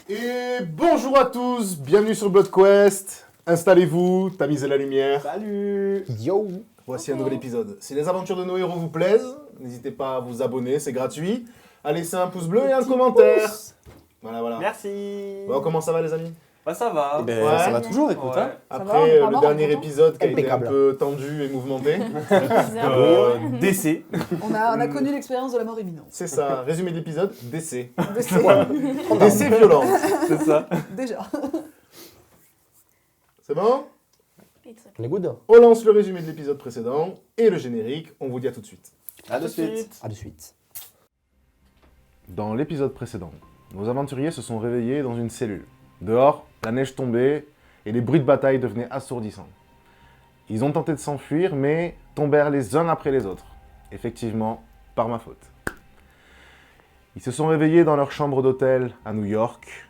Et bonjour à tous, bienvenue sur Blood Quest. Installez-vous, tamisez la lumière. Salut. Yo. Voici un nouvel épisode. Si les aventures de nos héros vous plaisent, n'hésitez pas à vous abonner, c'est gratuit. À laisser un pouce bleu et un commentaire. Voilà. Merci. Bon, comment ça va les amis? Bah ça va. Ouais. Ça va toujours, écoute. Ça Hein. va, Après on est pas le mort, dernier on est content. épisode qui a été un Impeccable. peu tendu et mouvementé. Décès. On a connu l'expérience de la mort imminente. C'est ça, résumé de l'épisode, décès. Décès. Décès violent. C'est ça. Déjà. C'est bon? On est good. On lance le résumé de l'épisode précédent et le générique, on vous dit à tout de suite. À de suite. À de suite. Dans l'épisode précédent, nos aventuriers se sont réveillés dans une cellule. Dehors, la neige tombait et les bruits de bataille devenaient assourdissants. Ils ont tenté de s'enfuir, mais tombèrent les uns après les autres. Effectivement, par ma faute. Ils se sont réveillés dans leur chambre d'hôtel à New York,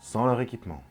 sans leur équipement.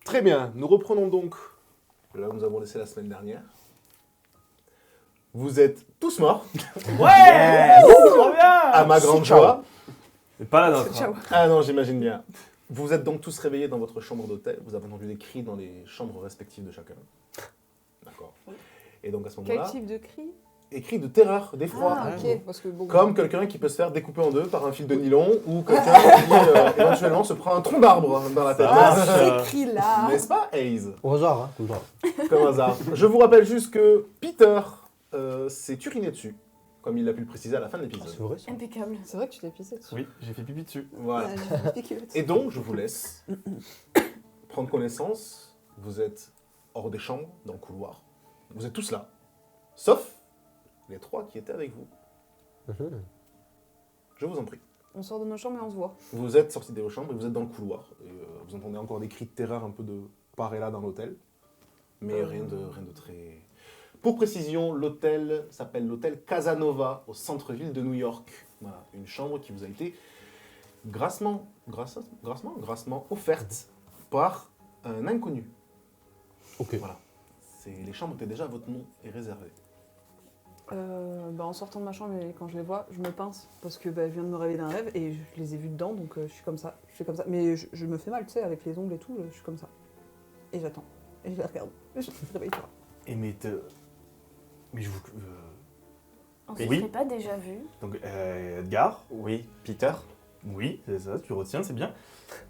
Très bien, nous reprenons donc là où nous avons laissé la semaine dernière. Vous êtes tous morts, Ouais. Trop bien. à ma grande Ciao. joie. C'est pas la nôtre. Ciao. Ah non, j'imagine bien. Vous êtes donc tous réveillés dans votre chambre d'hôtel. Vous avez entendu des cris dans les chambres respectives de chacun. D'accord. Et donc à ce Quel moment-là, type de cri? des cris de terreur, d'effroi. Ah, ok. Parce que bon. Comme quelqu'un qui peut se faire découper en deux par un fil de nylon ou quelqu'un qui éventuellement se prend un tronc d'arbre dans la tête. Ah, ces cris-là. N'est-ce pas, Hayes? Au hasard, hein, toujours. Comme hasard. Je vous rappelle juste que Peter s'est uriné dessus, comme il a pu le préciser à la fin de C'est l'épisode. vrai ça. Impeccable. C'est vrai que tu t'es pissé dessus. Oui, j'ai fait pipi dessus. Voilà. Ah, j'ai piqué là-dessus. Et donc, je vous laisse prendre connaissance. Vous êtes hors des chambres, dans le couloir. Vous êtes tous là, sauf les trois qui étaient avec vous. Mhm. Je vous en prie. On sort de nos chambres et on se voit. Vous êtes sortis de vos chambres et vous êtes dans le couloir. Et, vous entendez encore des cris de terreur un peu de par et là dans l'hôtel. Mais rien de très... Pour précision, l'hôtel s'appelle l'hôtel Casanova au centre-ville de New York. Voilà, une chambre qui vous a été grassement offerte par un inconnu. Ok. Voilà. Les chambres étaient déjà, votre nom est réservé. En sortant de ma chambre et quand je les vois, je me pince parce que je viens de me réveiller d'un rêve et je les ai vus dedans, donc je suis comme ça. Je fais comme ça. Mais je me fais mal, tu sais, avec les ongles et tout, je suis comme ça. Et j'attends. Et je les regarde. Et je me réveille pas. Et mais je vous... On se Oui. serait pas déjà vu. Donc, Edgar, Oui, Peter. oui, c'est ça, tu retiens, c'est bien.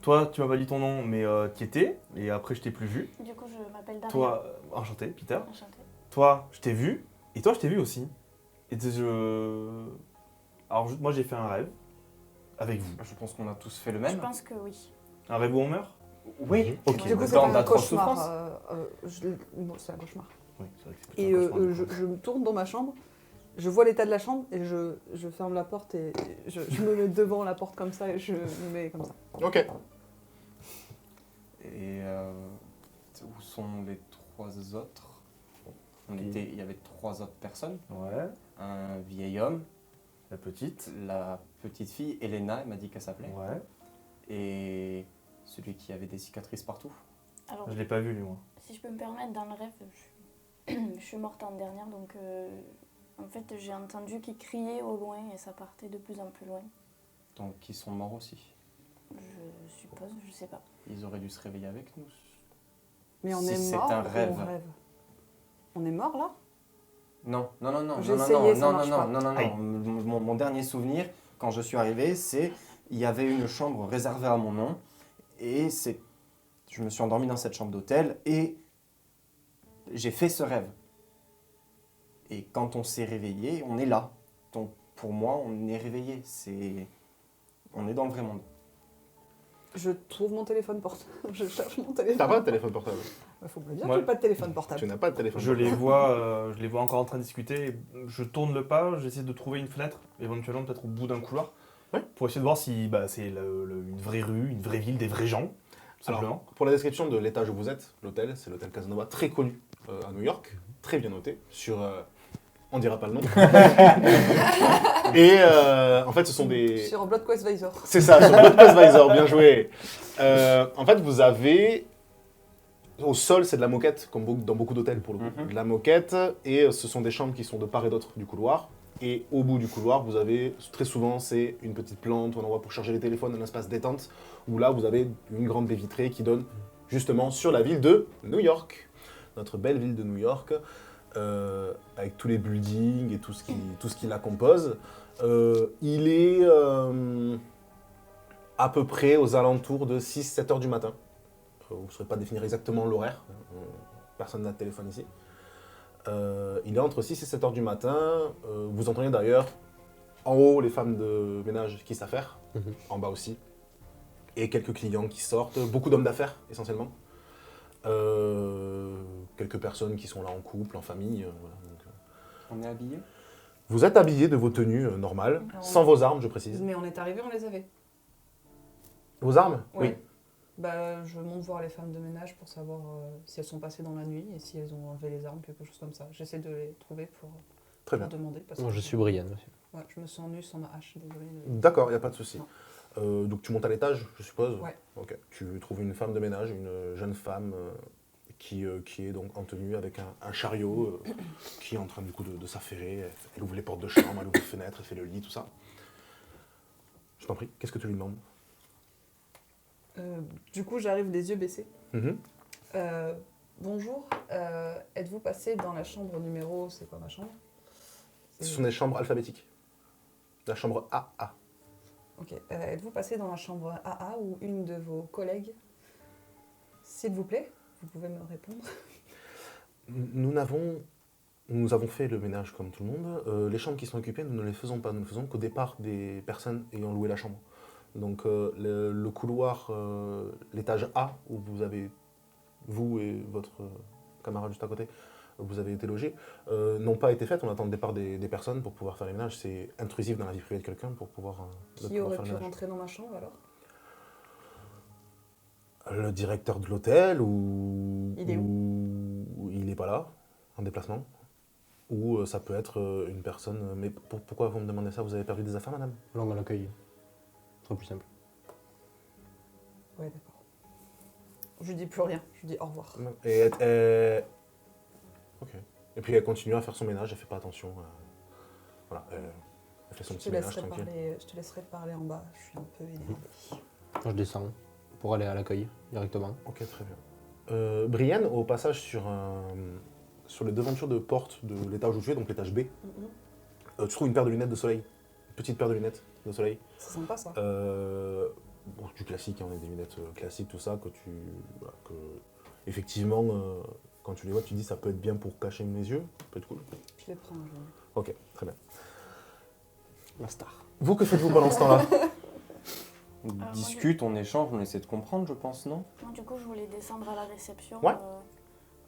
Toi, tu m'as pas dit ton nom, mais qui étais, et après je t'ai plus vu. Du coup, je m'appelle Daria. Toi, enchanté, Peter. Enchantée. Toi, je t'ai vu, et toi, je t'ai vu aussi. Et moi, j'ai fait un rêve, avec vous. Je pense qu'on a tous fait le Je même. pense que oui. Un rêve où on meurt? Oui. Ok. Du coup, c'est Dans un d'atroces cauchemar. souffrances. Bon, c'est un cauchemar. Oui, c'est vrai que c'est Et plutôt un cauchemar, du coup. je me tourne dans ma chambre, je vois l'état de la chambre et je ferme la porte et je me mets devant la porte comme ça et je me mets comme ça. Ok. Et où sont les 3 autres? Il y avait 3 autres personnes. Ouais, Un vieil homme, la petite. la petite fille, Elena, elle m'a dit qu'elle s'appelait. Ouais. Et celui qui avait des cicatrices partout. Alors, Je l'ai pas vu, lui, moi. si je peux me permettre, dans le rêve, je suis morte en dernière, donc en fait, j'ai entendu qu'ils criaient au loin et ça partait de plus en plus loin. Donc ils sont morts aussi. Je suppose, je sais pas. Ils auraient dû se réveiller avec nous. Mais on Si est c'est mort un ou rêve. on rêve? On est mort là? Non, non, non, non, J'ai non, essayé, non, ça non, marche non, pas. non, non, non, Aïe. non. Mon dernier souvenir, quand je suis arrivé, c'est il y avait une chambre réservée à mon nom et je me suis endormi dans cette chambre d'hôtel et j'ai fait ce rêve. Et quand on s'est réveillé, on est là. Donc pour moi, on est réveillé. On est dans le vrai monde. Je trouve mon téléphone portable. Je cherche mon téléphone. T'as pas de téléphone portable? Faut me le dire, Ouais. j'ai pas de téléphone portable. Tu n'as pas de téléphone Je les vois encore en train de discuter. Et je tourne le pas, j'essaie de trouver une fenêtre, éventuellement peut-être au bout d'un couloir, Ouais. pour essayer de voir si c'est une vraie rue, une vraie ville, des vrais gens, tout Alors, simplement. pour la description de l'étage où vous êtes, l'hôtel, c'est l'hôtel Casanova, très connu à New York, très bien noté, sur... on dira pas le nom. Et en fait, ce sont des... Sur Blood Quest Visor. C'est ça, sur Blood Quest Visor, bien joué. En fait, vous avez... Au sol, c'est de la moquette, comme dans beaucoup d'hôtels pour le coup. Mhm. De la moquette, et ce sont des chambres qui sont de part et d'autre du couloir. Et au bout du couloir, vous avez, très souvent, c'est une petite plante, un endroit pour charger les téléphones, un espace détente, où là, vous avez une grande baie vitrée qui donne justement sur la ville de New York. Notre belle ville de New York, avec tous les buildings et tout ce qui la compose. Il est à peu près aux alentours de 6-7 heures du matin. Vous ne saurez pas définir exactement l'horaire, personne n'a de téléphone ici. Il est entre 6 et 7 heures du matin. Vous entendez d'ailleurs en haut les femmes de ménage qui s'affairent, en bas aussi. Et quelques clients qui sortent, beaucoup d'hommes d'affaires essentiellement. Quelques personnes qui sont là en couple, en famille. Voilà, donc, On est habillés? vous êtes habillés de vos tenues normales, Alors, sans vos armes, je précise. Mais on est arrivé, on les avait. Vos armes? Ouais. Bah, je monte voir les femmes de ménage pour savoir si elles sont passées dans la nuit et si elles ont enlevé les armes, quelque chose comme ça. J'essaie de les trouver pour Très bien. demander. Parce Moi, que je suis Brian aussi. Ouais, je me sens nue sans ma hache, désolée. D'accord, il n'y a pas de souci. Non. Donc tu montes à l'étage, je suppose? Ouais. Ok. Tu trouves une femme de ménage, une jeune femme qui est donc en tenue avec un chariot qui est en train du coup de s'affairer. Elle ouvre les portes de chambre, elle ouvre les fenêtres, elle fait le lit, tout ça. Je t'en prie, qu'est-ce que tu lui demandes? Du coup, j'arrive les yeux baissés. Mhm. Bonjour, êtes-vous passé dans la chambre numéro... C'est quoi ma chambre? Ce sont des chambres alphabétiques. La chambre AA. Ok. Êtes-vous passé dans la chambre AA ou une de vos collègues? S'il vous plaît, vous pouvez me répondre. Nous avons fait le ménage comme tout le monde. Les chambres qui sont occupées, nous ne les faisons pas. Nous ne faisons qu'au départ des personnes ayant loué la chambre. Donc le couloir, l'étage A, où vous avez, vous et votre camarade juste à côté, vous avez été logés, n'ont pas été faites. On attend le départ des personnes pour pouvoir faire les ménages. C'est intrusif dans la vie privée de quelqu'un pour pouvoir, Qui aurait faire pu le ménage. rentrer dans ma chambre alors? Le directeur de l'hôtel, ou Il est ou il n'est pas là, en déplacement. Ou ça peut être une personne... Mais pourquoi vous me demandez ça? Vous avez perdu des affaires, madame? Langue à l'accueil. Ce sera plus simple. Ouais, d'accord. Je dis plus rien, je dis au revoir. Et ok. Et puis elle continue à faire son ménage, elle fait pas attention. Voilà, elle fait son petit ménage tranquille. Je te laisserai parler en bas, je suis un peu énervée. Moi, je descends pour aller à l'accueil directement. Ok, très bien. Brian, au passage sur les devantures de porte de l'étage où tu es, donc l'étage B, tu trouves une paire de lunettes de soleil. Une petite paire de lunettes de soleil. C'est sympa ça. Bon, du classique, hein, des lunettes classiques, tout ça, effectivement, quand tu les vois, tu te dis ça peut être bien pour cacher mes yeux, ça peut être cool. Je les prends. Ok, très bien. La star. Vous, que faites-vous pendant ce temps-là? On moi, discute, on échange, on essaie de comprendre, je pense, non? Moi, du coup, je voulais descendre à la réception Ouais.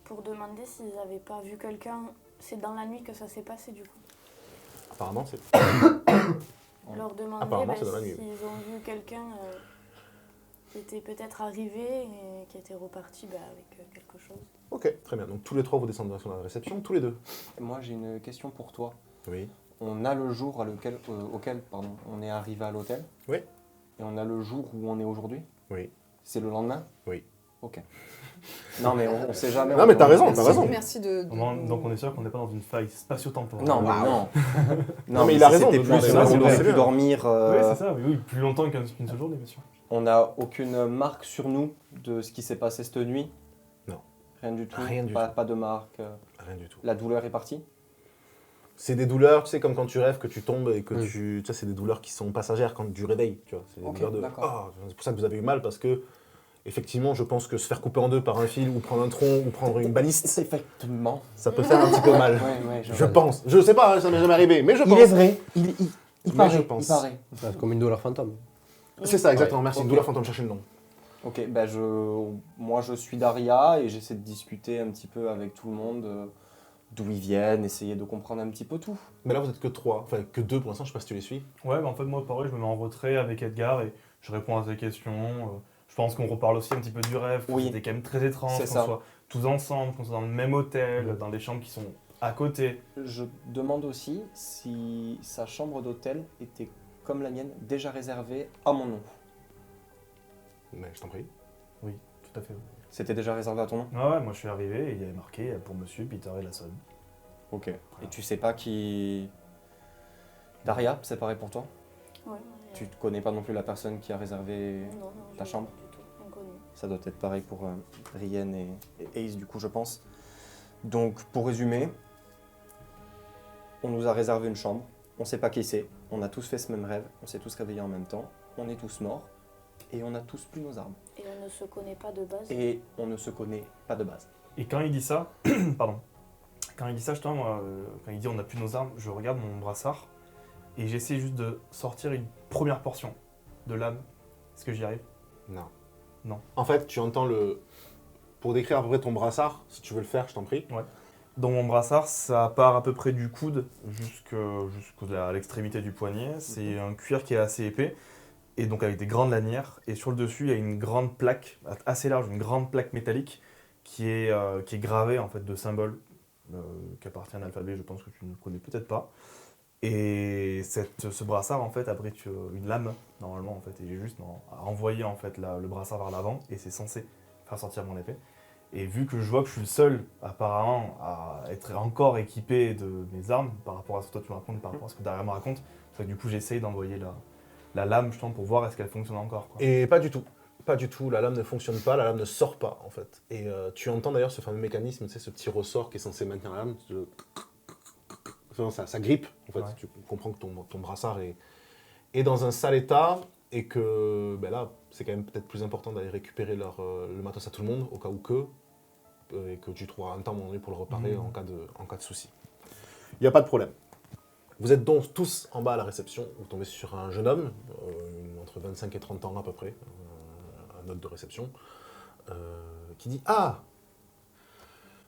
pour demander s'ils n'avaient pas vu quelqu'un. C'est dans la nuit que ça s'est passé, du coup. Apparemment, c'est... Leur demander Apparemment, c'est dans la s'ils nuit. ont vu quelqu'un qui était peut-être arrivé et qui était reparti avec quelque chose. Ok, très bien. Donc tous les trois, vous descendez sur la réception, tous les deux. Moi, j'ai une question pour toi. Oui. On a le jour auquel on est arrivé à l'hôtel. Oui. Et on a le jour où on est aujourd'hui. Oui. C'est le lendemain. Oui. Ok. Non, mais on sait jamais. Non, mais t'as raison, Merci, t'as raison. merci de... Donc on est sûr qu'on n'est pas dans une faille spatio-temporelle. Non, mais Waouh. non. Non, mais il a raison, C'était de plus, demander, on c'est aurait bien. pu dormir. Oui, c'est ça, oui, plus longtemps qu'une seule journée, bien sûr. On n'a aucune marque sur nous de ce qui s'est passé cette nuit. Non. Rien du tout. Rien du pas, tout. pas de marque. Rien du tout. La douleur est partie. C'est des douleurs, tu sais, comme quand tu rêves, que tu tombes et que Mm. tu sais, c'est des douleurs qui sont passagères quand du réveil, tu vois. C'est des Ok, douleurs de... d'accord. Ah, c'est pour ça que vous avez eu mal, parce que, effectivement, je pense que se faire couper en deux par un fil, ou prendre un tronc, ou prendre une baliste, Effectivement. ça peut faire un petit peu mal. Ouais, Je pense. Je sais pas, ça m'est jamais arrivé, mais je pense. Il est vrai. Il Mais paraît. je pense. Il paraît. C'est comme une douleur fantôme. C'est ça, exactement. Merci. Ok. Une douleur fantôme, cherchez le nom. Ok, moi je suis Daria et j'essaie de discuter un petit peu avec tout le monde d'où ils viennent, essayer de comprendre un petit peu tout. Mais là, vous êtes que trois, enfin que deux pour l'instant, je sais pas si tu les suis. Ouais, en fait, moi, pareil, je me mets en retrait avec Edgar et je réponds à ses questions. Je pense qu'on reparle aussi un petit peu du rêve. que Oui. C'était quand même très étrange C'est qu'on ça. soit tous ensemble, qu'on soit dans le même hôtel, dans des chambres qui sont à côté. Je demande aussi si sa chambre d'hôtel était comme la mienne, déjà réservée à mon nom. Mais je t'en prie. Oui, tout à fait. C'était déjà réservé à ton nom? Ouais, moi, je suis arrivé et il y avait marqué pour monsieur Peter et la sonne. Ok. Et tu sais pas qui... Daria, c'est pareil pour toi? Ouais. Tu ne connais pas non plus la personne qui a réservé Non, ta je- chambre? du tout, inconnu. Ça doit être pareil pour Rien et Ace, du coup, je pense. Donc, pour résumer, on nous a réservé une chambre. On ne sait pas qui c'est. On a tous fait ce même rêve. On s'est tous réveillés en même temps. On est tous morts. Et on a tous plus nos armes. Et on ne se connaît pas de base. Et on ne se connaît pas de base. Et quand il dit ça, pardon, quand il dit ça, justement, moi, quand il dit on n'a plus nos armes, je regarde mon brassard et j'essaie juste de sortir une première portion de l'âme. Est-ce que j'y arrive? Non. Non. En fait, tu entends le... Pour décrire à peu près ton brassard, si tu veux le faire, je t'en prie. Dans mon brassard, ça part à peu près du coude jusqu'à l'extrémité du poignet. C'est un cuir qui est assez épais et donc avec des grandes lanières. Et sur le dessus, il y a une grande plaque, assez large, une grande plaque métallique qui est gravée en fait de symboles qui appartient à un alphabet, je pense que tu ne connais peut-être pas. Et ce brassard en fait abrite une lame normalement en fait. Et j'ai juste à envoyer en fait le brassard vers l'avant et c'est censé faire sortir mon épée. Et vu que je vois que je suis le seul, apparemment, à être encore équipé de mes armes, par rapport à ce que toi tu me racontes, par rapport à ce que Daria me raconte, c'est que du coup j'essaye d'envoyer la lame, je pense, pour voir est-ce qu'elle fonctionne encore. Quoi. Et pas du tout. Pas du tout. La lame ne fonctionne pas, la lame ne sort pas, en fait. Et tu entends d'ailleurs ce fameux mécanisme, tu sais, ce petit ressort qui est censé maintenir la lame. Enfin, ça grippe, en fait. Ouais. Tu comprends que ton brassard est dans un sale état et que ben là, c'est quand même peut-être plus important d'aller récupérer le matos à tout le monde, au cas où et que tu trouveras un temps à un moment donné pour le reparer en cas de souci. Il n'y a pas de problème. Vous êtes donc tous en bas à la réception, vous tombez sur un jeune homme, entre 25 et 30 ans à peu près, un hôte de réception, qui dit « Ah,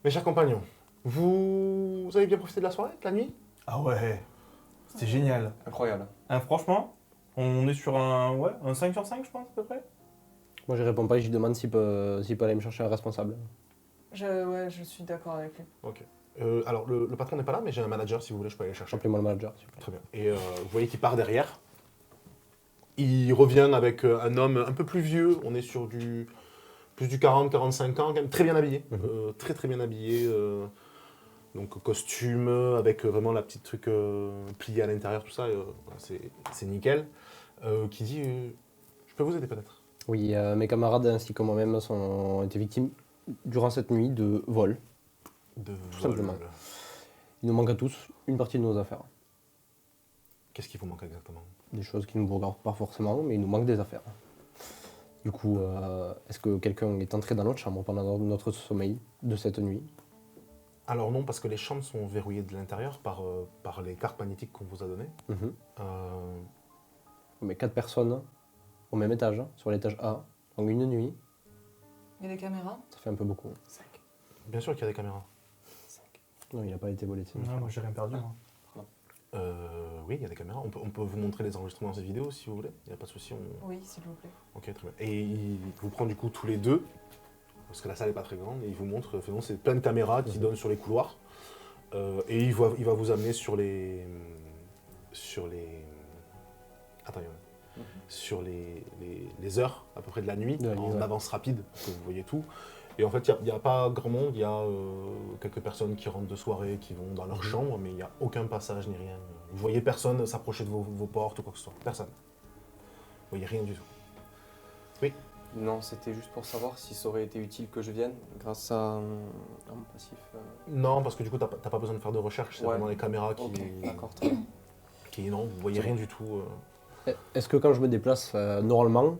mes chers compagnons, vous avez bien profité de la soirée, de la nuit ?» Ah ouais, c'était génial. Incroyable. Hein, franchement, on est sur un 5 sur 5 je pense à peu près. Moi, je réponds pas et je lui demande s'il peut aller me chercher un responsable. Ouais, je suis d'accord avec lui. Ok. Alors, le patron n'est pas là, mais j'ai un manager, si vous voulez, je peux aller le chercher. Appelez-moi le manager, s'il vous plaît. Très bien. Et vous voyez qu'il part derrière. Il revient avec un homme un peu plus vieux. On est sur plus du 40-45 ans, quand même très bien habillé. Très très bien habillé. Donc costume, avec vraiment la petite truc pliée à l'intérieur, tout ça. Voilà, c'est nickel. Qui dit je peux vous aider peut-être? Oui, mes camarades ainsi que moi-même ont été victimes durant cette nuit de vol. De Tout vol. simplement. Il nous manque à tous une partie de nos affaires. Qu'est-ce qui vous manque exactement? Des choses qui ne nous regardent pas forcément, mais il nous manque des affaires. Du coup, est-ce que quelqu'un est entré dans notre chambre pendant notre sommeil de cette nuit? Alors non, parce que les chambres sont verrouillées de l'intérieur par les cartes magnétiques qu'on vous a données. Mhm. Euh, Mais 4 personnes au même étage, hein, sur l'étage A, en une nuit, Il y a des caméras. ça fait un peu beaucoup. Bien sûr qu'il y a des caméras. Non, il n'a pas été volé. Non, moi j'ai rien perdu. Moi. Oui, il y a des caméras. On peut vous montrer les enregistrements de ces vidéos si vous voulez. Il n'y a pas de souci. Oui, s'il vous plaît. Ok, très bien. Et il vous prend du coup tous les deux, parce que la salle n'est pas très grande, et il vous montre, finalement, c'est plein de caméras qui donnent sur les couloirs. Et il va vous amener sur les... Attends, sur les heures à peu près de la nuit, De la nuit, en ouais. avance rapide, pour que vous voyez tout. Et en fait, il n'y a pas grand monde, il y a quelques personnes qui rentrent de soirée, qui vont dans leur chambre, mais il n'y a aucun passage ni rien. Vous voyez personne s'approcher de vos portes ou quoi que ce soit. Personne. Vous voyez rien du tout. Non, c'était juste pour savoir si ça aurait été utile que je vienne grâce à mon passif. Non, parce que du coup, t'as pas besoin de faire de recherche, c'est Ouais. vraiment les caméras qui... Ok, d'accord, très bien. Non, vous voyez rien du tout. Est-ce que quand je me déplace, normalement,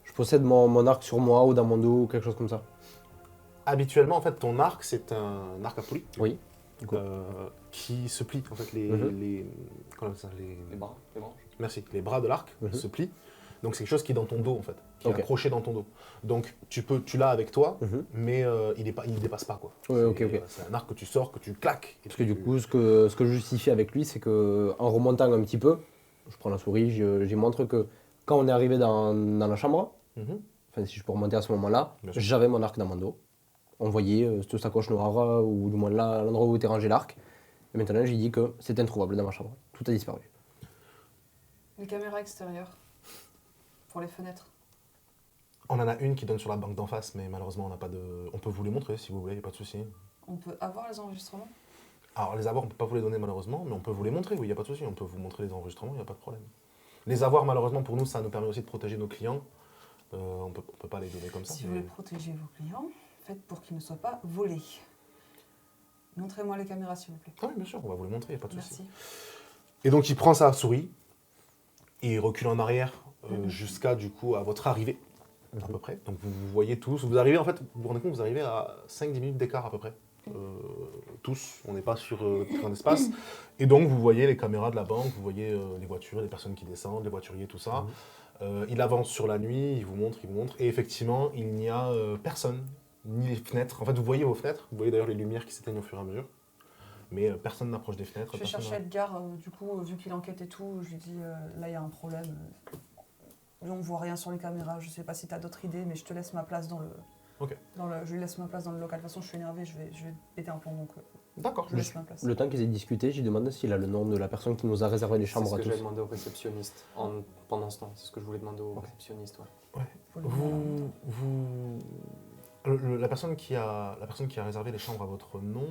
je possède mon arc sur moi ou dans mon dos ou quelque chose comme ça? Habituellement, en fait, ton arc, c'est un arc à poulie. Oui. Qui se plie. En fait, comment on appelle ça, Les bras, les branches. Merci. Les bras de l'arc Mhm. se plient. Donc, c'est quelque chose qui est dans ton dos, en fait. Qui Ok. est accroché dans ton dos. Donc, tu l'as avec toi, Mhm. mais il ne dépasse pas, quoi. Ouais, ok, ok. C'est un arc que tu sors, que tu claques. Et Parce que du coup, ce que je justifie avec lui, c'est que en remontant un petit peu, je prends la souris, j'y montre que quand on est arrivé dans la chambre, Mhm. enfin si je peux remonter à ce moment-là, Bien sûr. j'avais mon arc dans mon dos. On voyait cette sacoche noire, ou du moins là, l'endroit où était rangé l'arc. Et maintenant, j'ai dit que c'était introuvable dans ma chambre. Tout a disparu. Les caméras extérieures. Pour les fenêtres. On en a une qui donne sur la banque d'en face, mais malheureusement, on n'a pas de... On peut vous les montrer, si vous voulez, il n'y a pas de souci. On peut avoir les enregistrements. Alors, les avoirs, on ne peut pas vous les donner malheureusement, mais on peut vous les montrer, oui, il n'y a pas de souci. On peut vous montrer les enregistrements, il n'y a pas de problème. Les avoirs, malheureusement, pour nous, ça nous permet aussi de protéger nos clients. On peut pas les donner comme ça. Si vous voulez protéger vos clients, faites pour qu'ils ne soient pas volés. Montrez-moi les caméras, s'il vous plaît. Ah oui, bien sûr, on va vous les montrer, il n'y a pas de souci. Merci. Et donc, il prend sa souris, et il recule en arrière Mhm. jusqu'à, du coup, à votre arrivée, à Mhm. peu près. Donc, vous voyez tous. Vous arrivez, en fait, vous vous rendez compte, vous arrivez à 5-10 minutes d'écart, à peu près. Tous, on n'est pas sur très grand espace. Et donc, vous voyez les caméras de la banque, vous voyez les voitures, les personnes qui descendent, les voituriers, tout ça. Il avance sur la nuit, il vous montre. Et effectivement, il n'y a personne, ni les fenêtres. En fait, vous voyez vos fenêtres, vous voyez d'ailleurs les lumières qui s'éteignent au fur et à mesure. Mais personne n'approche des fenêtres. Je vais personne chercher Edgar, du coup, vu qu'il enquête et tout, je lui dis là il y a un problème. On voit rien sur les caméras, je sais pas si tu as d'autres idées, mais je te laisse ma place dans le. Ok. Je lui laisse ma place dans le local. De toute façon, je suis énervée, je vais péter un plomb, donc D'accord. je lui laisse ma place. Le temps qu'ils aient discuté, j'ai demandé s'il a le nom de la personne qui nous a réservé les C'est chambres ce à que tous. j'avais demandé au réceptionniste pendant ce temps. C'est ce que je voulais demander au réceptionniste. Ouais. Faut le voir. La personne qui a réservé les chambres à votre nom,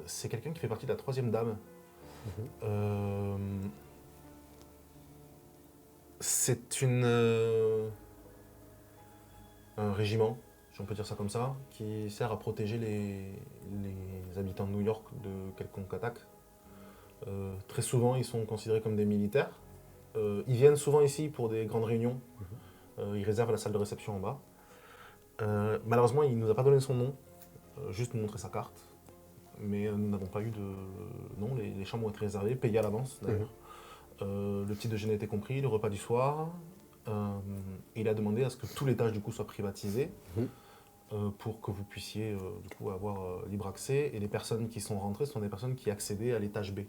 c'est quelqu'un qui fait partie de la troisième dame. C'est un régiment, si on peut dire ça comme ça, qui sert à protéger les habitants de New York de quelconque attaque. Très souvent, ils sont considérés comme des militaires. Ils viennent souvent ici pour des grandes réunions. Ils réservent la salle de réception en bas. Malheureusement, il ne nous a pas donné son nom, juste nous montrer sa carte. Mais nous n'avons pas eu de nom, les chambres ont été réservées, payées à l'avance d'ailleurs. Le petit déjeuner était compris, le repas du soir. Il a demandé à ce que tout l'étage du coup soit privatisé pour que vous puissiez du coup avoir libre accès. Et les personnes qui sont rentrées sont des personnes qui accédaient à l'étage B.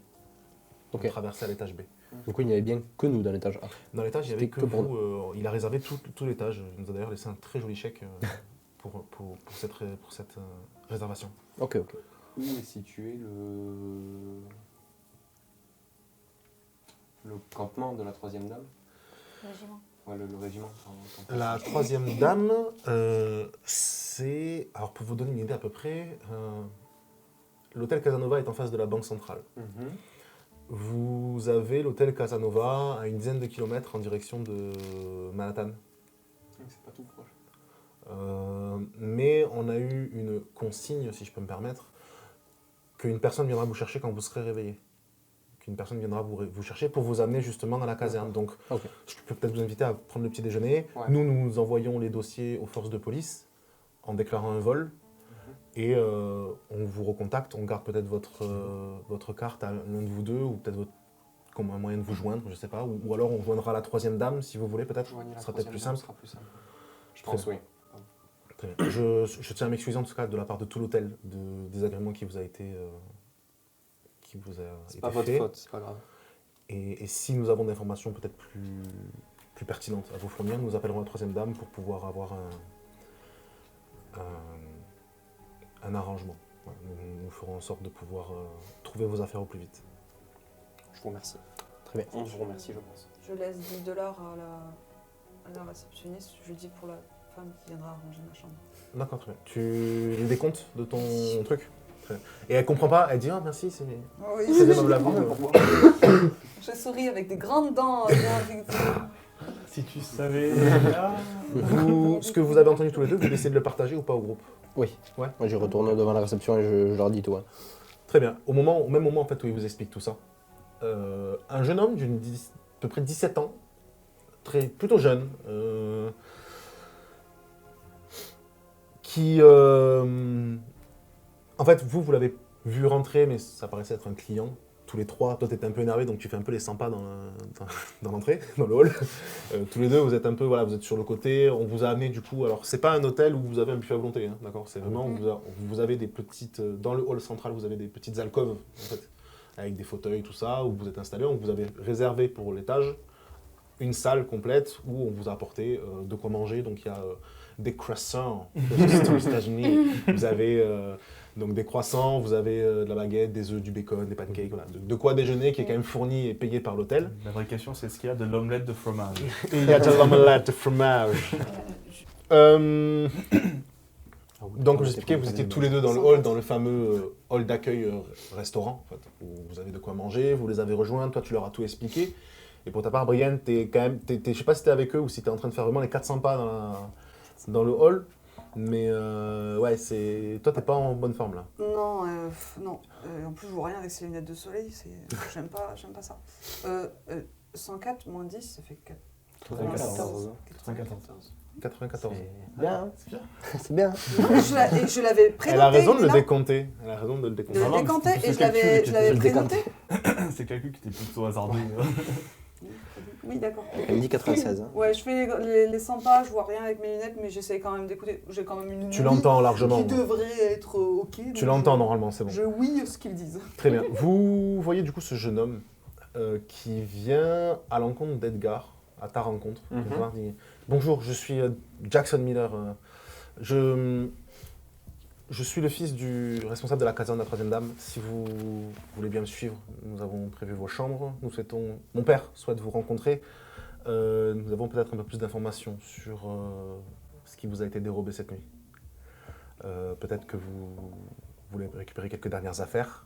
Ok. Donc traversaient à l'étage B. Du coup, il n'y avait bien que nous dans l'étage A. Dans l'étage, il n'y avait C'était que que pour vous. Il a réservé tout l'étage. Il nous a d'ailleurs laissé un très joli chèque pour cette réservation. Ok, ok. Où est situé le campement de la troisième dame? Régiment. Ouais, le régiment. La troisième dame, c'est... Alors pour vous donner une idée à peu près, l'hôtel Casanova est en face de la Banque Centrale. Mhm. Vous avez l'hôtel Casanova à une dizaine de kilomètres en direction de Manhattan. C'est pas tout proche. Mais on a eu une consigne, si je peux me permettre, qu'une personne viendra vous chercher quand vous serez réveillé. Qu'une personne viendra vous chercher pour vous amener justement dans la caserne. Donc, Ok. je peux peut-être vous inviter à prendre le petit déjeuner. Ouais. Nous envoyons les dossiers aux forces de police en déclarant un vol. Et on vous recontacte, on garde peut-être votre carte à l'un de vous deux, ou peut-être votre comme un moyen de vous joindre, je sais pas, ou alors on joindra la troisième dame si vous voulez peut-être. Joignez la Ce sera peut-être plus troisième simple. dame, ce sera plus simple. Je pense, oui. Très bien. Je tiens à m'excuser en tout cas de la part de tout l'hôtel du désagrément qui vous a été C'est pas votre fait. faute, c'est pas grave. Et si nous avons des informations peut-être plus pertinentes à vous fournir, nous appellerons la troisième dame pour pouvoir avoir un arrangement. Voilà, nous ferons en sorte de pouvoir trouver vos affaires au plus vite. Je vous remercie. Très bien. On vous remercie, je pense. Je laisse 10 $ à la réceptionniste, je lui dis pour la femme qui viendra arranger ma chambre. D'accord, très bien. Tu les décomptes de ton truc? Très bien. Et elle comprend pas, elle dit « Ah, merci, c'est Oui. aimablement. Je souris avec des grandes dents. bien Si tu savais. Ce que vous avez entendu tous les deux, vous décidez de le partager ou pas au groupe? Oui. Ouais. Moi, je retourne devant la réception et je leur dis tout. Hein. Très bien. Au même moment en fait, où il vous explique tout ça, un jeune homme à peu près 17 ans, plutôt jeune, qui... en fait, vous l'avez vu rentrer, mais ça paraissait être un client. Tous les trois, toi t'étais un peu énervé, donc tu fais un peu les 100 pas dans l'entrée, dans le hall. Tous les deux, vous êtes un peu, voilà, vous êtes sur le côté. On vous a amené du coup, alors c'est pas un hôtel où vous avez un buffet à volonté, hein, d'accord? C'est vraiment, vous avez des petites, dans le hall central, vous avez des petites alcôves, en fait, avec des fauteuils, tout ça, où vous êtes installé. On vous avait réservé pour l'étage une salle complète où on vous a apporté de quoi manger. Donc il y a des croissants, aux États-Unis. Vous avez donc des croissants, vous avez de la baguette, des œufs, du bacon, des pancakes, voilà. De quoi déjeuner qui est quand même fourni et payé par l'hôtel. La vraie question, c'est est-ce qu'il y a de l'omelette de fromage? Il y a de l'omelette de fromage. Donc, je vous expliquais, vous étiez tous les deux dans le hall, dans le fameux hall d'accueil restaurant, en fait, où vous avez de quoi manger, vous les avez rejoints, toi tu leur as tout expliqué. Et pour ta part, Brienne, je sais pas si t'es avec eux ou si t'es en train de faire vraiment les 400 pas dans le hall, mais ouais, toi t'es pas en bonne forme là. Non, non. En plus, je vois rien avec ces lunettes de soleil. J'aime pas ça. 104 moins 10, ça fait 4. 94. 94. Bien, c'est bien. Je l'avais prénoté. Elle a raison de le là. décompter. Elle a raison de le décompter. De le Non, décanter c'est et je calcul, l'avais le prénoté. C'est le calcul qui était plutôt hasardeux. Oui, d'accord. Elle me dit 96. Hein. Ouais, je fais les 100 pas, je vois rien avec mes lunettes, mais j'essaie quand même d'écouter. J'ai quand même une Tu ouïe l'entends largement. qui devrait être OK. donc Tu l'entends normalement, c'est bon. Je ouïe ce qu'ils disent. Très bien. Vous voyez du coup ce jeune homme qui vient à l'encontre d'Edgar, à ta rencontre. Edgar dit, bonjour, je suis Jackson Miller. Je suis le fils du responsable de la caserne de la troisième dame. Si vous voulez bien me suivre, nous avons prévu vos chambres. Mon père souhaite vous rencontrer. Nous avons peut-être un peu plus d'informations sur ce qui vous a été dérobé cette nuit. Peut-être que vous voulez récupérer quelques dernières affaires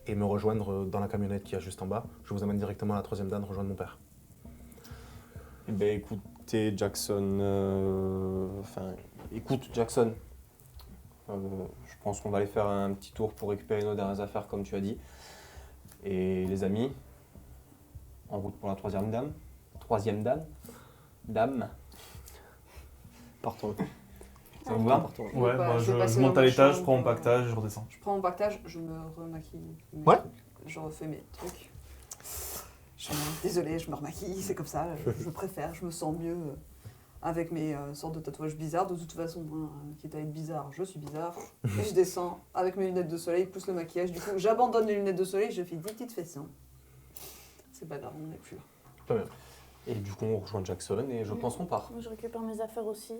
et me rejoindre dans la camionnette qui est juste en bas. Je vous amène directement à la troisième dame rejoindre mon père. Eh ben, écoutez, Jackson. Écoute, Jackson. Je pense qu'on va aller faire un petit tour pour récupérer nos dernières affaires, comme tu as dit. Et les amis, en route pour la troisième dame. Troisième dame. Dame. Partons. Ça vous va? Partons. Ouais, Bah, bah, je vais je passer monte dans à ma l'étage, je chambre, prends mon pactage, je redescends. Je prends mon pactage, je me remaquille. Ouais. Je refais mes trucs. Désolée, je me remaquille, c'est comme ça, je préfère, je me sens mieux avec mes sortes de tatouages bizarres. De toute façon, hein, quitte à être bizarre, je suis bizarre. Et je descends avec mes lunettes de soleil plus le maquillage. Du coup, j'abandonne les lunettes de soleil, je fais 10 petites fessons. C'est pas grave, on n'est plus là. Très bien. Et du coup, on rejoint Jackson et je pense qu'on part. Moi, je récupère mes affaires aussi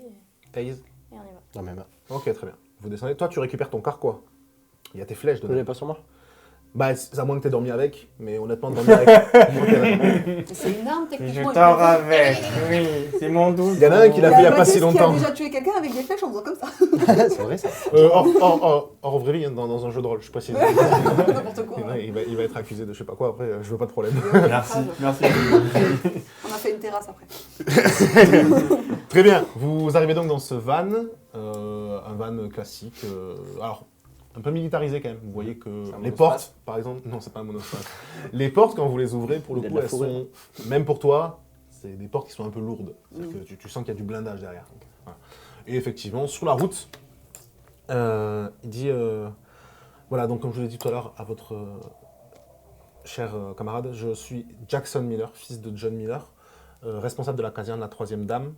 Taze. et on y va. La même. Ok, très bien. Vous descendez. Toi, tu récupères ton carquois. Il y a tes flèches Vous dedans. l'avez pas sur moi? Bah, c'est à moins que tu aies dormi avec, mais honnêtement, dormir avec. C'est une arme techniquement. avec, oui, c'est mon doute. Il y en a un qui l'a fait il y a pas si longtemps. Qui a déjà tué quelqu'un avec des flèches en faisant comme ça. C'est vrai ça. Hors vraie vie, hein, dans un jeu de rôle, je précise. N'importe quoi. Il va être accusé de je sais pas quoi, après, je veux pas de problème. Merci. On a fait une terrasse après. Très bien, vous arrivez donc dans ce van, un van classique, alors un peu militarisé quand même. Vous voyez que un les monospace portes, par exemple, non, c'est pas un monospace. Les portes, quand vous les ouvrez, pour le Il y a de coup, la elles fourrure. sont, même pour toi, c'est des portes qui sont un peu lourdes. C'est-à-dire que tu sens qu'il y a du blindage derrière. Voilà. Et effectivement, sur la route, il dit, voilà, donc comme je vous l'ai dit tout à l'heure, à votre cher camarade, je suis Jackson Miller, fils de John Miller, responsable de la caserne La Troisième Dame.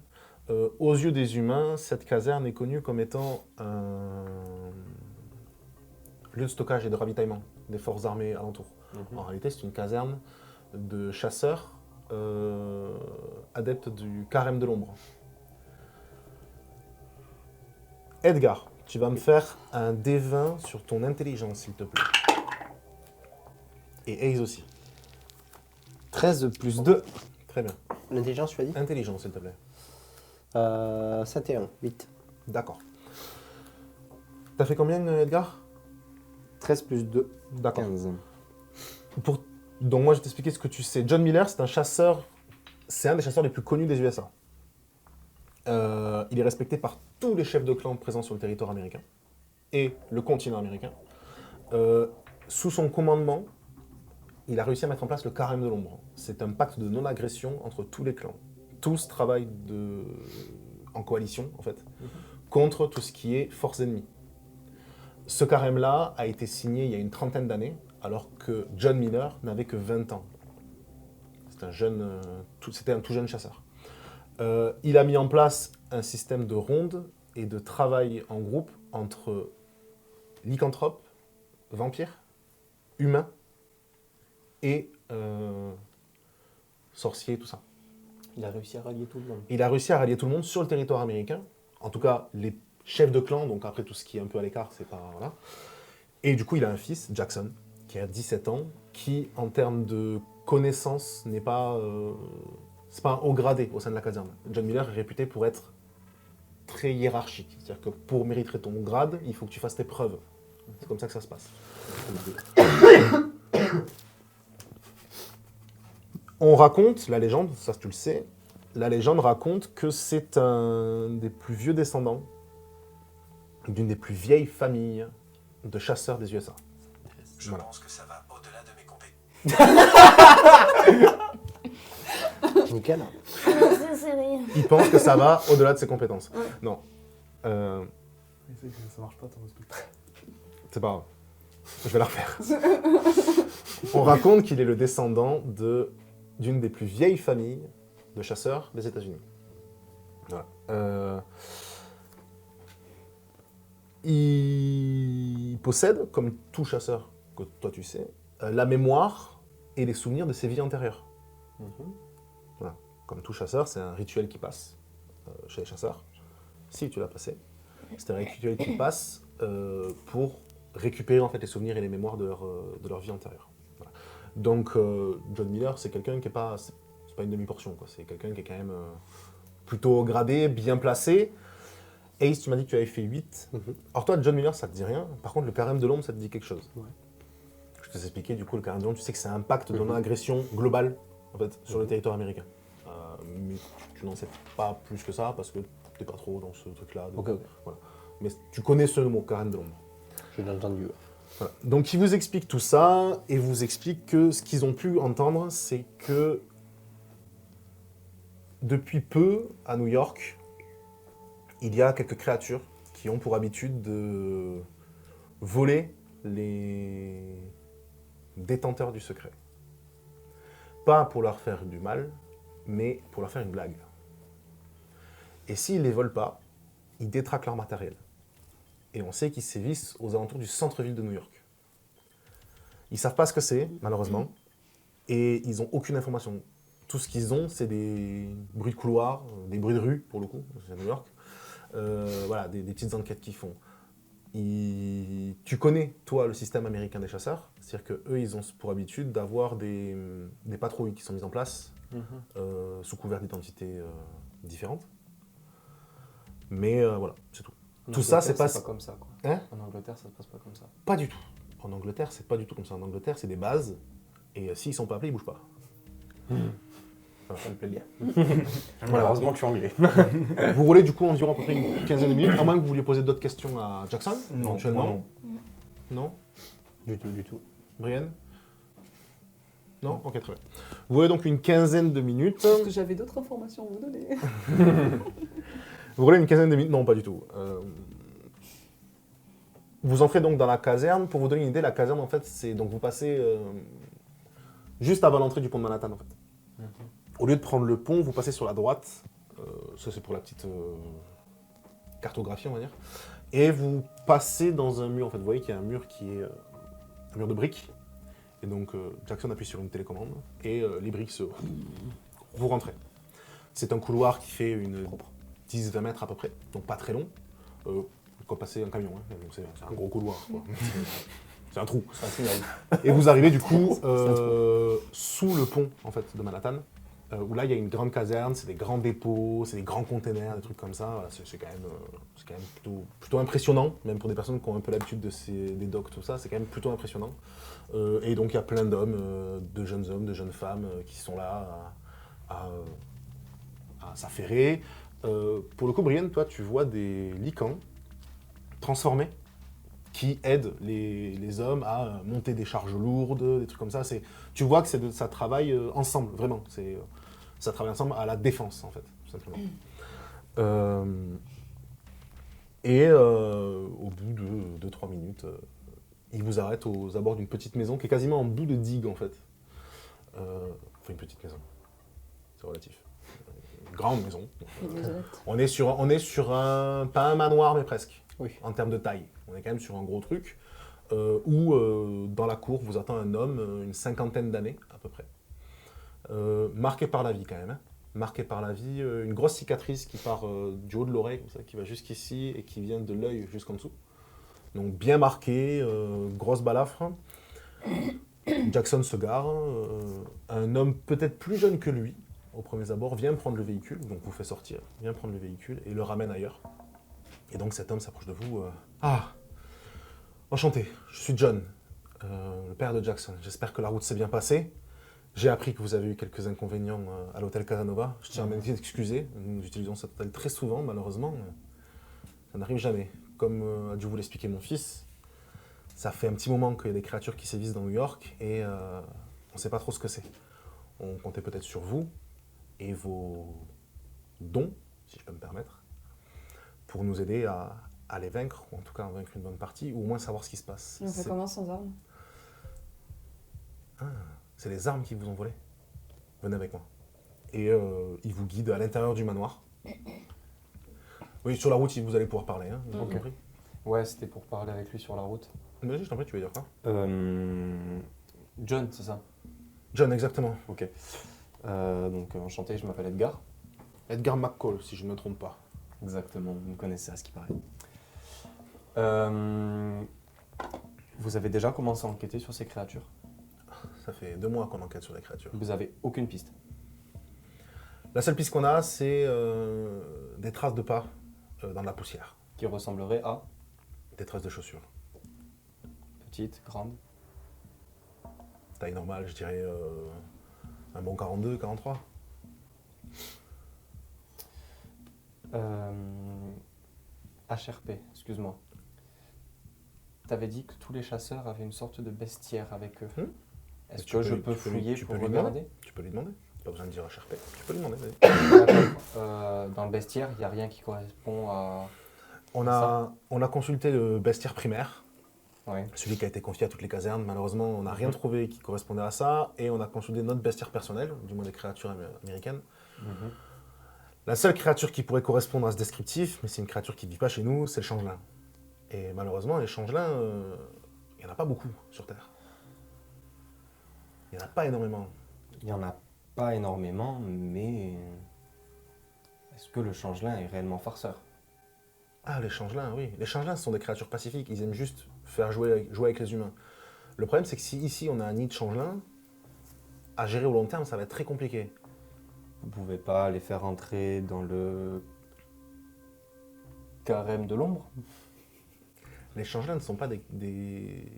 Aux yeux des humains, cette caserne est connue comme étant un lieu de stockage et de ravitaillement des forces armées alentours. En réalité, c'est une caserne de chasseurs adeptes du carême de l'ombre. Edgar, tu vas me faire un D20 sur ton intelligence, s'il te plaît. Et Ace aussi. 13 plus 2. Très bien. L'intelligence, tu as dit Intelligence, s'il te plaît. 51, 8. D'accord. T'as fait combien, Edgar? 13 plus 2, D'accord. 15. Donc moi, je vais t'expliquer ce que tu sais. John Miller, c'est un chasseur, c'est un des chasseurs les plus connus des USA. Il est respecté par tous les chefs de clan présents sur le territoire américain et le continent américain. Sous son commandement, il a réussi à mettre en place le carême de l'ombre. C'est un pacte de non-agression entre tous les clans. Tous travaillent en coalition, en fait, contre tout ce qui est force ennemie. Ce carême-là a été signé il y a une trentaine d'années, alors que John Miller n'avait que 20 ans. C'était un tout jeune chasseur. Il a mis en place un système de ronde et de travail en groupe entre lycanthropes, vampires, humains et sorciers, tout ça. Il a réussi à rallier tout le monde. Il a réussi à rallier tout le monde sur le territoire américain. En tout cas, les chefs de clan, donc après tout ce qui est un peu à l'écart, c'est pas... Voilà. Et du coup, il a un fils, Jackson, qui a 17 ans, qui, en termes de connaissances, n'est pas... c'est pas un haut gradé au sein de la caserne. John Miller est réputé pour être très hiérarchique. C'est-à-dire que pour mériter ton grade, il faut que tu fasses tes preuves. C'est comme ça que ça se passe. On raconte, la légende, ça tu le sais, la légende raconte que c'est un des plus vieux descendants d'une des plus vieilles familles de chasseurs des USA. Je Voilà. pense que ça va au-delà de mes compétences. Nickel. C'est rien. Il pense que ça va au-delà de ses compétences. Ouais. Non. Ça marche pas, ton respect. C'est pas grave. Je vais la refaire. On raconte qu'il est le descendant d'une des plus vieilles familles de chasseurs des États-Unis. Voilà. Il possède, comme tout chasseur que toi tu sais, la mémoire et les souvenirs de ses vies antérieures. Voilà. Comme tout chasseur, c'est un rituel qui passe chez les chasseurs. Si tu l'as passé, c'est un rituel qui passe pour récupérer en fait les souvenirs et les mémoires de leur vie antérieure. Voilà. Donc John Miller, c'est quelqu'un qui est pas, c'est pas une demi-portion, quoi. C'est quelqu'un qui est quand même plutôt gradé, bien placé. Ace, tu m'as dit que tu avais fait 8. Alors toi, John Miller, ça te dit rien. Par contre, le carême de l'ombre, ça te dit quelque chose. Ouais. Je te expliquer du coup le carême de l'ombre. Tu sais que c'est un pacte de non-agression globale en fait, sur le territoire américain. Mais tu n'en sais pas plus que ça parce que t'es pas trop dans ce truc-là. Ok. Voilà. Mais tu connais ce mot, carême de l'ombre. Je l'ai entendu. Voilà. Donc il vous explique tout ça et vous explique que ce qu'ils ont pu entendre, c'est que depuis peu, à New York, il y a quelques créatures qui ont pour habitude de voler les détenteurs du secret. Pas pour leur faire du mal, mais pour leur faire une blague. Et s'ils ne les volent pas, ils détraquent leur matériel. Et on sait qu'ils sévissent aux alentours du centre-ville de New York. Ils ne savent pas ce que c'est, malheureusement, et ils n'ont aucune information. Tout ce qu'ils ont, c'est des bruits de couloir, des bruits de rue, pour le coup, c'est à New York. Voilà, des petites enquêtes qu'ils font. Tu connais, toi, le système américain des chasseurs, c'est-à-dire qu'eux, ils ont pour habitude d'avoir des patrouilles qui sont mises en place sous couvert d'identités différentes. Mais voilà, c'est tout. Tout ça, c'est pas comme ça, quoi. Hein? En Angleterre, ça se passe pas comme ça. Pas du tout. En Angleterre, c'est pas du tout comme ça. En Angleterre, c'est des bases, et s'ils sont pas appelés, ils bougent pas. Ça me plaît bien. Voilà. Heureusement que je suis anglais. Vous roulez du coup environ à peu près une quinzaine de minutes, à moins que vous vouliez poser d'autres questions à Jackson, Non, éventuellement. non. Non? Du tout. Brienne? Non? Ok, très bien. Vous roulez donc une quinzaine de minutes. Parce que j'avais d'autres informations à vous donner. Vous roulez une quinzaine de minutes? Non, pas du tout. Vous entrez donc dans la caserne. Pour vous donner une idée, la caserne, en fait, c'est... Donc vous passez juste avant l'entrée du pont de Manhattan en fait. Au lieu de prendre le pont, vous passez sur la droite, ça c'est pour la petite cartographie on va dire, et vous passez dans un mur en fait. Vous voyez qu'il y a un mur qui est un mur de briques, et donc Jackson appuie sur une télécommande, et les briques se... Vous rentrez. C'est un couloir qui fait une 10-20 mètres à peu près, donc pas très long. Quand passer un camion, hein. Donc c'est un gros couloir. Quoi. C'est un trou. C'est un tunnel. Et vous arrivez du coup sous le pont en fait, de Manhattan, où là il y a une grande caserne, c'est des grands dépôts, c'est des grands containers, des trucs comme ça. Voilà, c'est quand même plutôt impressionnant, même pour des personnes qui ont un peu l'habitude des docks, tout ça, c'est quand même plutôt impressionnant. Et donc il y a plein d'hommes, de jeunes femmes qui sont là à s'affairer. Pour le coup, Brienne, toi, tu vois des licans transformés qui aident les hommes à monter des charges lourdes, des trucs comme ça. Tu vois que ça travaille ensemble, vraiment. Ça travaille ensemble à la défense, en fait, tout simplement. Au bout de 2-3 minutes, ils vous arrêtent aux abords d'une petite maison qui est quasiment en bout de digue, en fait. Enfin, une petite maison. C'est relatif. Grande maison. On est sur un, pas un manoir, mais presque, Oui. en termes de taille. On est quand même sur un gros truc, où dans la cour vous attend un homme, une 50aine d'années à peu près, marqué par la vie quand même, hein. Marqué par la vie, une grosse cicatrice qui part du haut de l'oreille, comme ça, qui va jusqu'ici et qui vient de l'œil jusqu'en dessous. Donc bien marqué, grosse balafre. Jackson se gare, un homme peut-être plus jeune que lui, au premier abord, vient prendre le véhicule, donc vous fait sortir, vient prendre le véhicule et le ramène ailleurs. Et donc cet homme s'approche de vous. Ah, enchanté, je suis John, le père de Jackson. J'espère que la route s'est bien passée. J'ai appris que vous avez eu quelques inconvénients à l'hôtel Casanova. Je tiens à m'excuser. Nous utilisons cet hôtel très souvent, malheureusement. Ça n'arrive jamais. Comme a dû vous l'expliquer mon fils, ça fait un petit moment qu'il y a des créatures qui sévissent dans New York et on ne sait pas trop ce que c'est. On comptait peut-être sur vous et vos dons, si je peux me permettre, pour nous aider à les vaincre, ou en tout cas à en vaincre une bonne partie, ou au moins savoir ce qui se passe. On fait comment sans armes? C'est les armes qui vous ont volé. Venez avec moi. Et il vous guide à l'intérieur du manoir. Oui, sur la route, vous allez pouvoir parler, hein, vous avez compris. Ouais, c'était pour parler avec lui sur la route. Vas-y, je t'en prie, tu veux dire quoi? John, c'est ça? John, exactement. Ok. Donc enchanté, je m'appelle Edgar. Edgar McCall, si je ne me trompe pas. Exactement, vous me connaissez à ce qui paraît. Vous avez déjà commencé à enquêter sur ces créatures? Ça fait 2 mois qu'on enquête sur les créatures. Vous avez aucune piste? La seule piste qu'on a, c'est des traces de pas dans la poussière. Qui ressemblerait à? Des traces de chaussures. Petite, grande? Taille normale, je dirais un bon 42, 43. HRP, excuse-moi. T'avais dit que tous les chasseurs avaient une sorte de bestiaire avec eux. Est-ce que je peux fouiller pour regarder? Tu peux lui demander. Pas besoin de dire HRP. Tu peux lui demander, vas-y. Dans le bestiaire, il n'y a rien qui correspond à... On a consulté le bestiaire primaire, Ouais. celui qui a été confié à toutes les casernes. Malheureusement, on n'a rien trouvé qui correspondait à ça. Et on a consulté notre bestiaire personnel, du moins des créatures américaines. La seule créature qui pourrait correspondre à ce descriptif, mais c'est une créature qui ne vit pas chez nous, c'est le changelin. Et malheureusement, les changelins, il n'y en a pas beaucoup sur Terre. Il n'y en a pas énormément. Il n'y en a pas énormément, mais... Est-ce que le changelin est réellement farceur? Ah, les changelins, oui. Les changelins, ce sont des créatures pacifiques. Ils aiment juste faire jouer avec les humains. Le problème, c'est que si ici, on a un nid de changelins, à gérer au long terme, ça va être très compliqué. Vous pouvez pas les faire entrer dans le carême de l'ombre? Les changelins ne sont pas des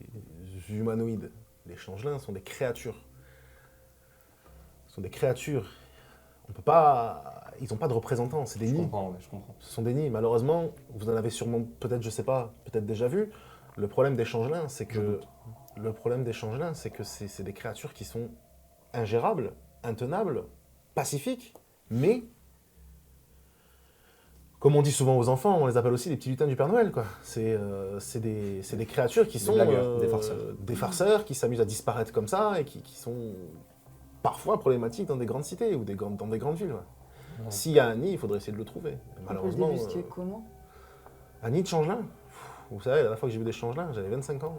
humanoïdes. Les changelins sont des créatures. Ce sont des créatures. On peut pas... Ils n'ont pas de représentants, c'est des Je nids. comprends, ouais, je comprends. Ce sont des nids. Malheureusement, vous en avez sûrement, peut-être, je sais pas, peut-être déjà vu. Le problème des changelins, c'est que... c'est des créatures qui sont ingérables, intenables, pacifiques, mais... Comme on dit souvent aux enfants, on les appelle aussi les petits lutins du Père Noël, quoi. C'est des créatures qui sont... blagueurs, des farceurs. Des farceurs qui s'amusent à disparaître comme ça et qui sont parfois problématique dans des grandes cités ou dans des grandes villes. Ouais. Ouais. S'il y a un nid, il faudrait essayer de le trouver. Et On peut malheureusement, le débusquer comment? un nid de changelin. Vous savez, la dernière fois que j'ai vu des changelins, j'avais 25 ans.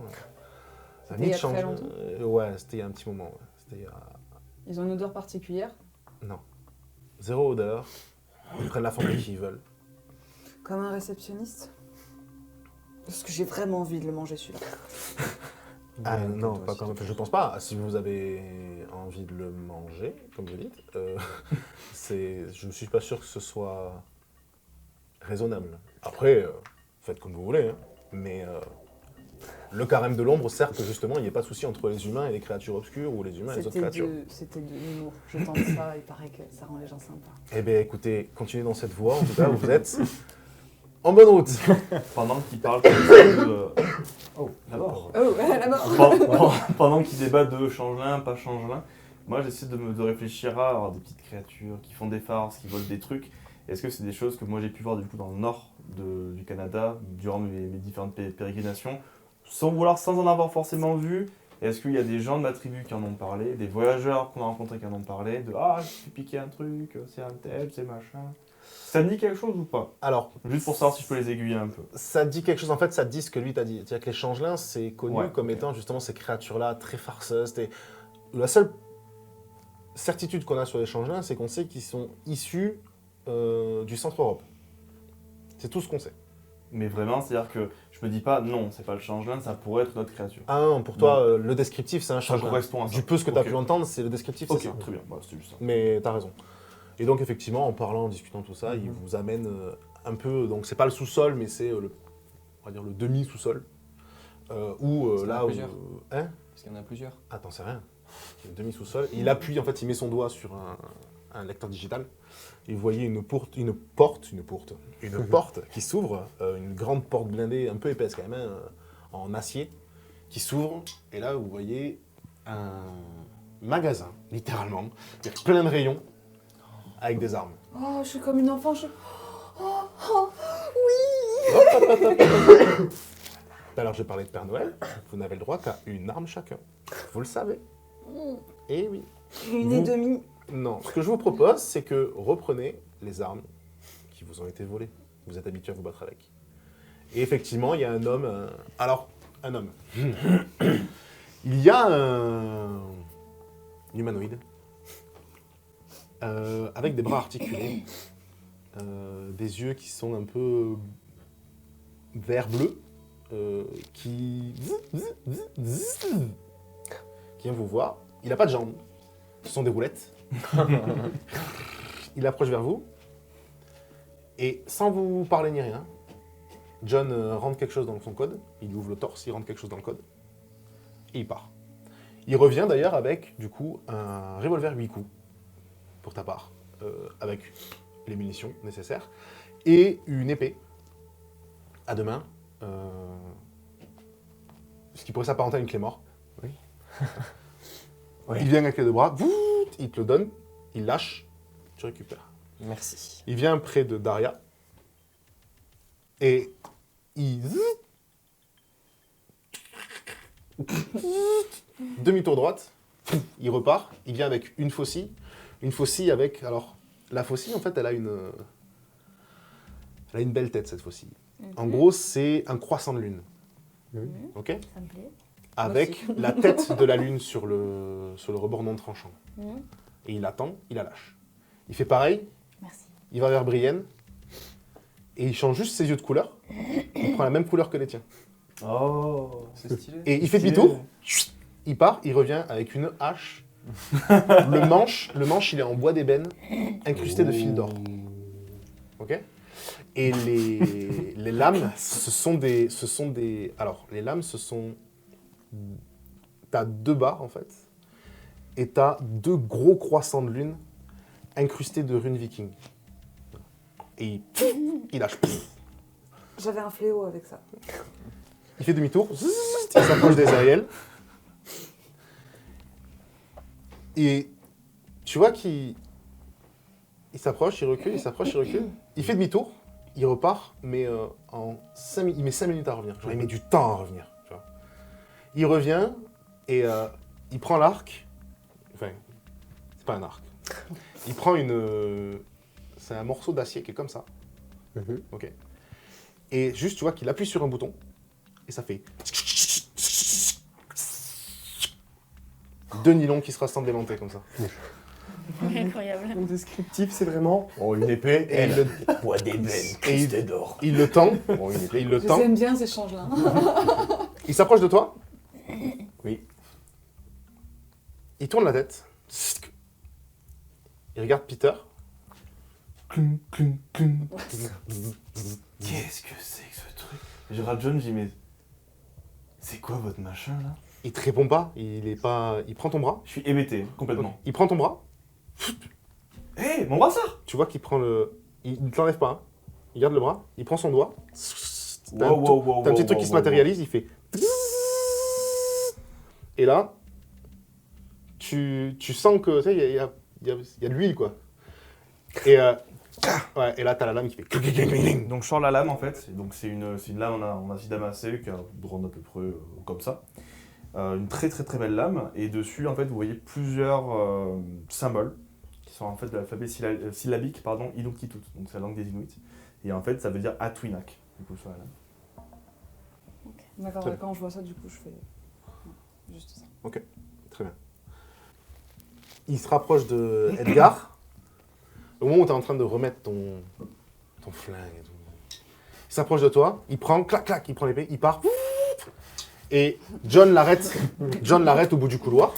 Un C'était nid il y de a très changelin. longtemps? Ouais, c'était il y a un petit moment. Ouais. C'était il y a... Ils ont une odeur particulière. Non. Zéro odeur. Ils prennent la forme qu'ils veulent. Comme un réceptionniste. Parce que j'ai vraiment envie de le manger celui-là. Ah Ouais, non, toi pas aussi, quand même. tu Je pense pas. Si vous avez envie de le manger, comme vous dites, je ne suis pas sûr que ce soit raisonnable. Après, faites comme vous voulez. Hein. Mais le carême de l'ombre, certes, justement, il n'y a pas de souci entre les humains et les créatures obscures ou les humains et les autres créatures. C'était de l'humour. Je tente ça, il paraît que ça rend les gens sympas. Eh bien, écoutez, continuez dans cette voie. En tout cas, vous êtes en bonne route. Pendant qu'il parle comme ça de... Oh, d'abord. Oh, là-bas. Pendant qu'il débat de changelin, pas changelin, moi j'essaie de réfléchir à avoir des petites créatures qui font des farces, qui volent des trucs. Est-ce que c'est des choses que moi j'ai pu voir du coup dans le nord du Canada, durant mes différentes pérégrinations, sans en avoir forcément vu? Est-ce qu'il y a des gens de ma tribu qui en ont parlé, des voyageurs qu'on a rencontrés qui en ont parlé, de ah, je me suis piqué un truc, c'est un tel, c'est machin. Ça te dit quelque chose ou pas? Alors, Juste pour savoir si je peux les aiguiller un peu. ça dit quelque chose, en fait, ça dit ce que lui t'a dit. C'est-à-dire que les changelins, c'est connu Ouais, comme ok. étant justement ces créatures-là très farceuses. La seule certitude qu'on a sur les changelins, c'est qu'on sait qu'ils sont issus du centre-Europe. C'est tout ce qu'on sait. Mais vraiment, c'est-à-dire que je me dis pas non, c'est pas le changelin, ça pourrait être notre créature. Ah non, pour toi, le descriptif, c'est un Ça changelin. correspond à ça. Du peu ce que tu as Ok. pu entendre, c'est le descriptif, Ok, c'est ça. très bien, bah, c'était juste ça. Mais t'as raison. Et donc, effectivement, en parlant, en discutant tout ça, il vous amène un peu. Donc, c'est pas le sous-sol, mais c'est on va dire le demi-sous-sol. Où Parce qu'il y en a là. plusieurs. Hein? Parce qu'il y en a plusieurs. Attends, c'est rien. Il y a un demi-sous-sol. Il appuie, en fait, il met son doigt sur un lecteur digital. Et vous voyez une porte qui s'ouvre, une grande porte blindée, un peu épaisse quand même, hein, en acier, qui s'ouvre. Et là, vous voyez un magasin, littéralement, avec plein de rayons, avec des armes. Oh, je suis comme une enfant. Tout à l'heure, j'ai parlé de Père Noël. Vous n'avez le droit qu'à une arme chacun. Vous le savez. Eh oui. Une et Vous- demie. Non, ce que je vous propose, c'est que reprenez les armes qui vous ont été volées. Vous êtes habitué à vous battre avec. Et effectivement, il y a un homme. Alors, un homme. Il y a un humanoïde avec des bras articulés, des yeux qui sont un peu vert-bleu, qui vient vous voir. Il n'a pas de jambes, ce sont des roulettes. Il approche vers vous et sans vous parler ni rien, John rentre quelque chose dans son code, il ouvre le torse, il rentre quelque chose dans le code et il part. Il revient d'ailleurs avec du coup un revolver 8 coups pour ta part, avec les munitions nécessaires et une épée à deux mains, ce qui pourrait s'apparenter à une clé mort. Oui. Il vient avec les deux bras, il te le donne, il lâche, tu récupères. Merci. Il vient près de Daria et il demi-tour droite, il repart, il vient avec une faucille avec, alors la faucille en fait elle a une belle tête cette faucille. En gros c'est un croissant de lune, ok, Ça me plaît. avec la tête de la lune sur le rebord non tranchant. Mhm. Et il attend, il la lâche. Il fait pareil, Merci. il va vers Brienne et il change juste ses yeux de couleur. Il prend la même couleur que les tiens. Oh, C'est stylé. Et il fait demi-tour, il part, il revient avec une hache. Le manche, il est en bois d'ébène, incrusté de fils d'or. Ok. Et les lames, ce sont des. Alors, les lames, t'as deux barres en fait, et t'as deux gros croissants de lune incrustés de runes vikings. Et il lâche. J'avais un fléau avec ça. Il fait demi-tour, il s'approche des Ariel. Et tu vois qu'il s'approche, il recule, il s'approche, il recule. Il fait demi-tour, il repart, mais il met 5 minutes à revenir. Genre, il met du temps à revenir. Tu vois. Il revient et il prend l'arc. Enfin, pas un arc. Il prend une... c'est un morceau d'acier qui est comme ça. Ok. Et juste, tu vois qu'il appuie sur un bouton. Et ça fait... 2 nylons qui se rassemblent aimantés comme ça. Incroyable. Mon descriptif, c'est vraiment une épée Et il le, bois d'ébène, cristée d'or. il le tend. Et il le tend. J'aime bien ces échanges-là. Il s'approche de toi. Oui. Il tourne la tête. Il regarde Peter. Qu'est-ce que c'est que ce truc? Je regarde John, je dis mais c'est quoi votre machin là? Il te répond pas. Il est pas. Il prend ton bras. Je suis hébété, complètement. Il prend ton bras. Hé, mon brassard! Tu vois qu'il prend le. Il ne t'enlève pas. Hein. Il garde le bras. Il prend son doigt. T'as un petit truc qui se matérialise. Il fait. Et là, tu sens que tu sais, il y a de l'huile quoi. Et ouais, et là t'as la lame qui fait. Donc je sors la lame en fait, donc c'est une lame en acier damassé qui a grande à peu près comme ça. Une très très très belle lame, et dessus en fait vous voyez plusieurs symboles qui sont en fait de l'alphabet syllabique, pardon, Inuktitut, donc c'est la langue des Inuits. Et en fait ça veut dire Atwinak, du coup sur la lame. D'accord, Très ouais, quand je vois ça, du coup, je fais juste ça. Très bien. Il se rapproche de Edgar. Au moment où tu es en train de remettre ton flingue et tout. Il s'approche de toi, il prend, clac, clac, il prend l'épée, il part. Et John l'arrête au bout du couloir,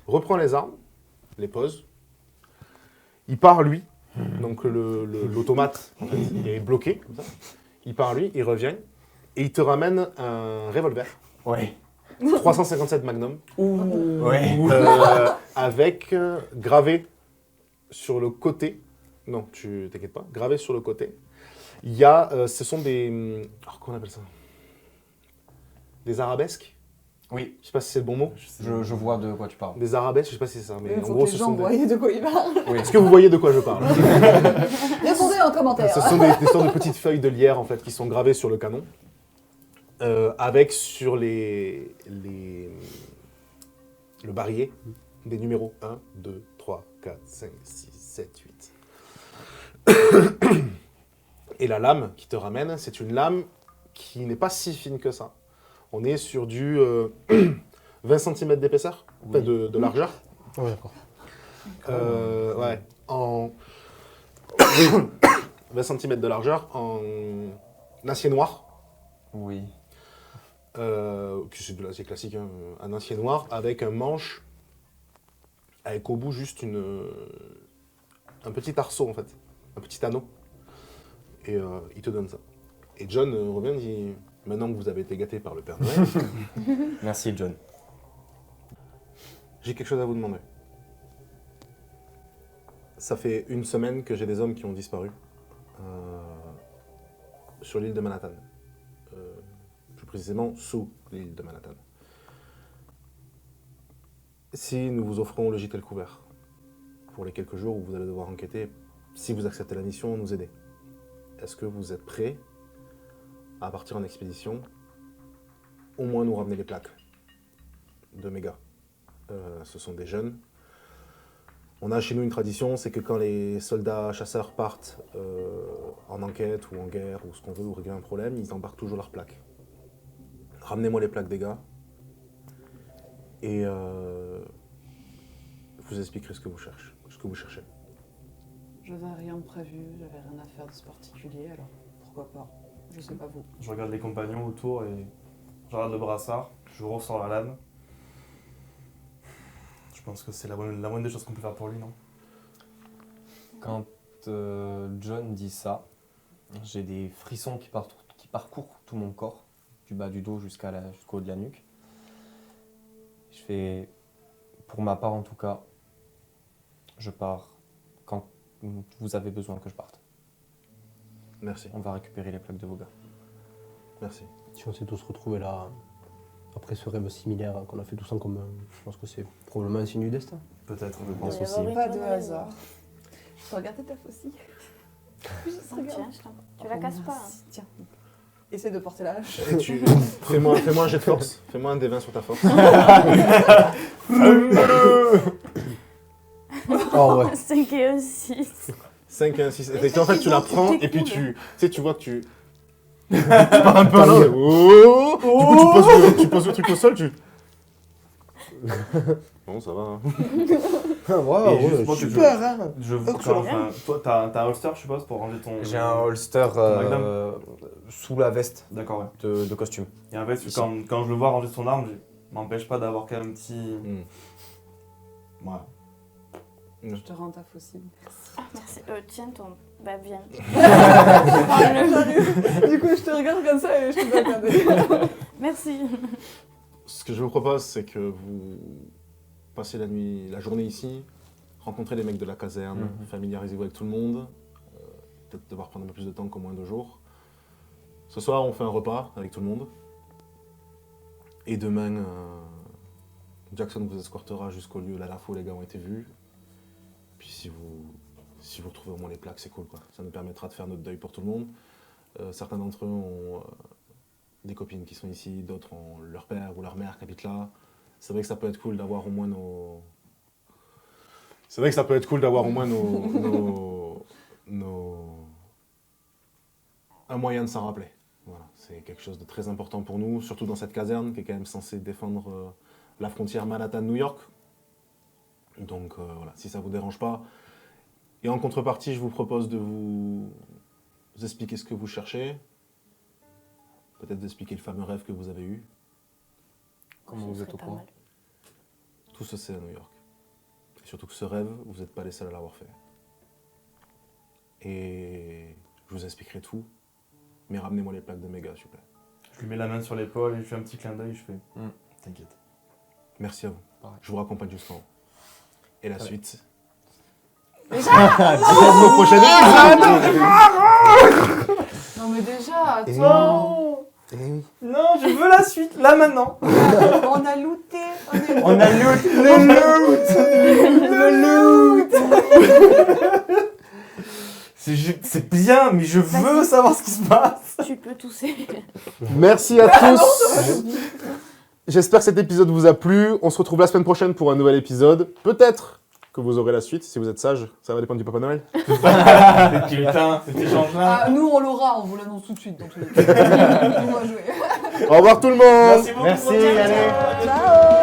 reprend les armes, les pose. Il part lui, donc l'automate en fait, est bloqué, comme ça. Il part lui, il revient, et il te ramène un revolver. Ouais. 357 Magnum. Ouais. Avec gravé sur le côté, non, tu t'inquiètes pas, gravé sur le côté, il y a, ce sont des, comment on appelle ça? Des arabesques? Oui. Je sais pas si c'est le bon mot. Je vois de quoi tu parles. Des arabesques, je sais pas si c'est ça, mais Il en faut gros, que les ce gens sont des... voient de quoi ils parlent. Oui. Est-ce que vous voyez de quoi je parle? Répondez en commentaire. Ce sont des sortes de petites feuilles de lierre, en fait, qui sont gravées sur le canon, avec sur le barillet des numéros 1, 2, 3, 4, 5, 6, 7, 8. Et la lame qui te ramène, c'est une lame qui n'est pas si fine que ça. On est sur du 20 cm d'épaisseur, enfin, de largeur. Oh, d'accord. Ouais, en 20 cm de largeur, en acier noir. Oui. Puis c'est de l'acier classique, hein, un acier noir avec un manche, avec au bout juste un petit arceau en fait, un petit anneau. Et il te donne ça. Et John revient et dit, maintenant que vous avez été gâté par le Père Noël, Merci John. j'ai quelque chose à vous demander. Ça fait 1 semaine que j'ai des hommes qui ont disparu sur l'île de Manhattan. Plus précisément sous l'île de Manhattan. Si nous vous offrons le gîte et le couvert, pour les quelques jours où vous allez devoir enquêter, si vous acceptez la mission, nous aider, est-ce que vous êtes prêts à partir en expédition, au moins nous ramener les plaques de mes gars? Ce sont des jeunes. On a chez nous une tradition, c'est que quand les soldats chasseurs partent en enquête ou en guerre ou ce qu'on veut, ou régler un problème, ils embarquent toujours leurs plaques. Ramenez-moi les plaques des gars et je vous expliquerai ce que vous cherchez. Je n'avais rien de prévu, j'avais rien à faire de ce particulier, alors pourquoi pas? Je sais pas vous. Je regarde les compagnons autour et je regarde le brassard, je ressors la lame. Je pense que c'est la moindre des choses qu'on peut faire pour lui, non? Quand John dit ça, j'ai des frissons qui parcourent tout mon corps, du bas du dos jusqu'au haut de la nuque. Je fais, pour ma part en tout cas, je pars quand vous avez besoin que je parte. Merci, On va récupérer les plaques de vos gars. merci. Si on s'est tous retrouvés là, après ce rêve similaire qu'on a fait tous en commun, je pense que c'est probablement un signe du destin. Peut-être, je Il pense doit y aussi. avoir une Pas de bonne hasard. raison. Je peux regarder ta faucille. Juste Tiens, regarde. tu la casses pas. Hein. Tiens. Essaie de porter la hache. Fais-moi un jet de force, fais-moi un D20 sur ta force. Oh ouais. 5 et un 6. 5 et un 6. Mais En fait, tu la t'es prends cool. et puis tu sais, tu vois que tu... tu pars un peu là. Oh, du coup, tu poses le truc au sol, tu... Bon, ça va. Hein. Waouh, Et juste, ouais, moi, que super, hein. Toi, t'as un holster, je suppose, pour ranger ton. J'ai un holster Magnum. sous la veste D'accord, ouais. de costume. Et en fait, quand je le vois ranger son arme, je m'empêche pas d'avoir quand même un petit. Mm. Voilà. Je te rends ta fossile. Ah, merci. Tiens, ton. Bah, viens. Du coup, je te regarde comme ça et je te donne. Merci. Ce que je vous propose, c'est que vous passez la journée ici, rencontrez les mecs de la caserne, familiarisez-vous avec tout le monde, peut-être devoir prendre un peu plus de temps qu'au moins 2 jours. Ce soir, on fait un repas avec tout le monde. Et demain, Jackson vous escortera jusqu'au lieu là où les gars ont été vus. Puis si vous retrouvez au moins les plaques, c'est cool, quoi. Ça nous permettra de faire notre deuil pour tout le monde. Certains d'entre eux ont des copines qui sont ici, d'autres ont leur père ou leur mère qui habitent là. C'est vrai que ça peut être cool d'avoir au moins nos... C'est vrai que ça peut être cool d'avoir au moins un moyen de s'en rappeler. Voilà, c'est quelque chose de très important pour nous, surtout dans cette caserne qui est quand même censée défendre la frontière Manhattan-New York. Donc voilà, si ça vous dérange pas. Et en contrepartie, je vous propose de vous expliquer ce que vous cherchez. Peut-être d'expliquer le fameux rêve que vous avez eu. Comment Ce vous êtes serait au pas courant? mal. Tout se sait à New York. Et surtout que ce rêve, vous n'êtes pas les seuls à l'avoir fait. Et je vous expliquerai tout. Mais ramenez-moi les plaques de méga, s'il vous plaît. Je lui mets la main sur l'épaule et je fais un petit clin d'œil, je fais. T'inquiète. Merci à vous. Pareil. Je vous raccompagne jusqu'en haut. Et la suite. Au prochain Non, mais déjà, Et attends. Eh oui. Non, je veux la suite, là maintenant. On a looté. On a loot, le loot. C'est bien, mais je veux savoir ce qui se passe. Tu peux tousser. Merci à tous. J'espère que cet épisode vous a plu. On se retrouve la semaine prochaine pour un nouvel épisode. Peut-être que vous aurez la suite, si vous êtes sage. Ça va dépendre du Papa Noël. Putain, cet échange-là. Ah, nous, on l'aura, on vous l'annonce tout de suite dans tous les cas. On va jouer. Au revoir tout le monde. Merci beaucoup. Merci, Ciao, ciao. allez. Ciao.